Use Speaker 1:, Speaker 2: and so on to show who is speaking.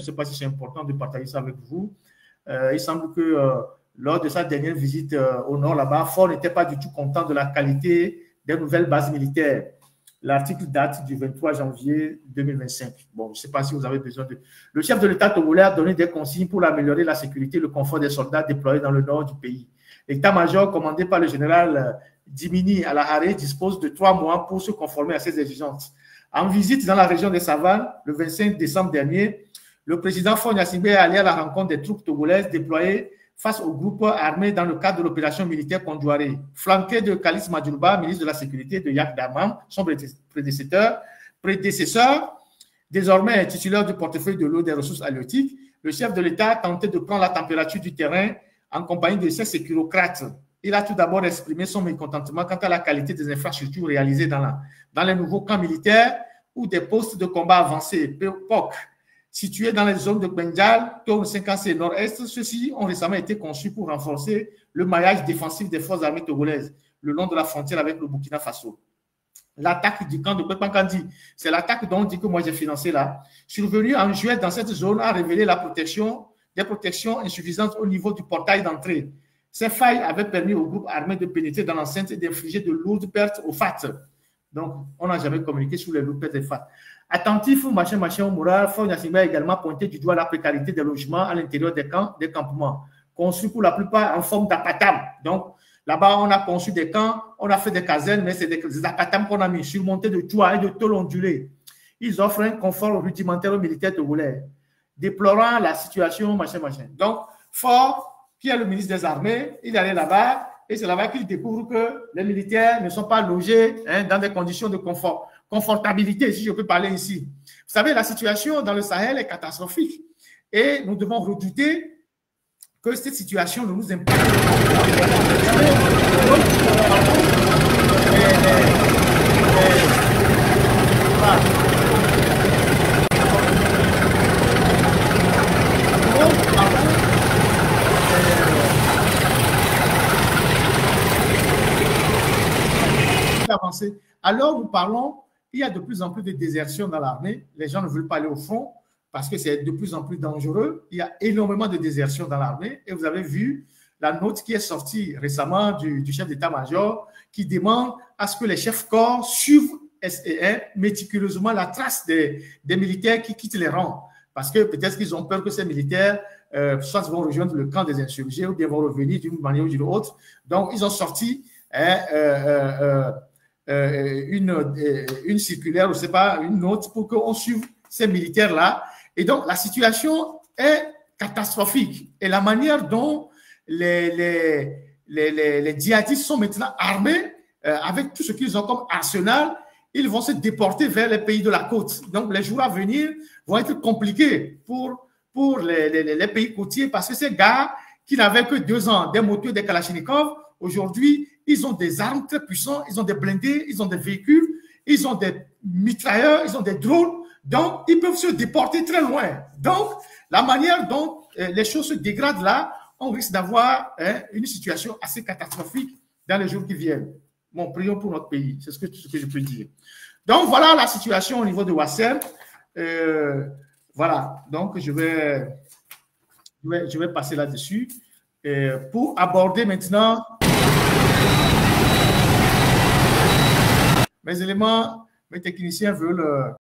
Speaker 1: ne sais pas si c'est important de partager ça avec vous. Il semble que lors de sa dernière visite au nord là-bas, Faure n'était pas du tout content de la qualité des nouvelles bases militaires. L'article date du 23 janvier 2025. Bon, je ne sais pas si vous avez besoin de... Le chef de l'État togolais a donné des consignes pour améliorer la sécurité et le confort des soldats déployés dans le nord du pays. L'état-major commandé par le général Dimini Alahare dispose de 3 mois pour se conformer à ces exigences. En visite dans la région des Savanes, le 25 décembre dernier, le président Faure Gnassingbé est allé à la rencontre des troupes togolaises déployées face aux groupes armés dans le cadre de l'opération militaire Kondouaré. Flanqué de Kalis Madjoulba, ministre de la Sécurité de Yak Damam, son prédécesseur, désormais titulaire du portefeuille de l'eau des ressources halieutiques, le chef de l'État a tenté de prendre la température du terrain en compagnie de ses sécurocrates. Il a tout d'abord exprimé son mécontentement quant à la qualité des infrastructures réalisées dans les nouveaux camps militaires ou des postes de combat avancés, POC, situés dans les zones de Bengal, Tourne 50 et Nord-Est. Ceux-ci ont récemment été conçus pour renforcer le maillage défensif des forces armées togolaises le long de la frontière avec le Burkina Faso. L'attaque du camp de Pekpankandi, c'est l'attaque dont on dit que moi j'ai financé là, survenue en juillet dans cette zone, a révélé des protections insuffisantes au niveau du portail d'entrée. Ces failles avaient permis aux groupes armés de pénétrer dans l'enceinte et d'infliger de lourdes pertes aux FAT. Donc, on n'a jamais communiqué sur les lourdes pertes des FAT. Attentif, machin, au moral, Faure Gnassingbé a également pointé du doigt la précarité des logements à l'intérieur des camps, des campements, conçus pour la plupart en forme d'apatam. Donc, là-bas, on a conçu des camps, on a fait des casernes, mais c'est des apatam qu'on a mis surmontés de toits et de tôles ondulées. Ils offrent un confort rudimentaire aux militaires togolais, déplorant la situation, machin. Donc, Faure, qui est le ministre des Armées, il est allé là-bas et c'est là-bas qu'il découvre que les militaires ne sont pas logés dans des conditions de confortabilité, si je peux parler ici. Vous savez, la situation dans le Sahel est catastrophique et nous devons redouter que cette situation ne nous impacte. Alors, nous parlons, il y a de plus en plus de désertion dans l'armée. Les gens ne veulent pas aller au front parce que c'est de plus en plus dangereux. Il y a énormément de désertion dans l'armée. Et vous avez vu la note qui est sortie récemment du chef d'état-major qui demande à ce que les chefs corps suivent méticuleusement la trace des militaires qui quittent les rangs. Parce que peut-être qu'ils ont peur que ces militaires soit vont rejoindre le camp des insurgés ou bien vont revenir d'une manière ou d'une autre. Donc, ils ont sorti une circulaire, je ne sais pas, une note pour qu'on suive ces militaires-là. Et donc, la situation est catastrophique. Et la manière dont les djihadistes sont maintenant armés, avec tout ce qu'ils ont comme arsenal, ils vont se déporter vers les pays de la côte. Donc, les jours à venir vont être compliqués pour les pays côtiers parce que ces gars qui n'avaient que 2 ans, des moteurs, des Kalachnikov, aujourd'hui, ils ont des armes très puissantes, ils ont des blindés, ils ont des véhicules, ils ont des mitrailleurs, ils ont des drones. Donc, ils peuvent se déporter très loin. Donc, la manière dont les choses se dégradent là, on risque d'avoir une situation assez catastrophique dans les jours qui viennent. Bon, prions pour notre pays, c'est ce que je peux dire. Donc, voilà la situation au niveau de Ouassel. Voilà, donc je vais passer là-dessus pour aborder maintenant mes éléments. Mes techniciens veulent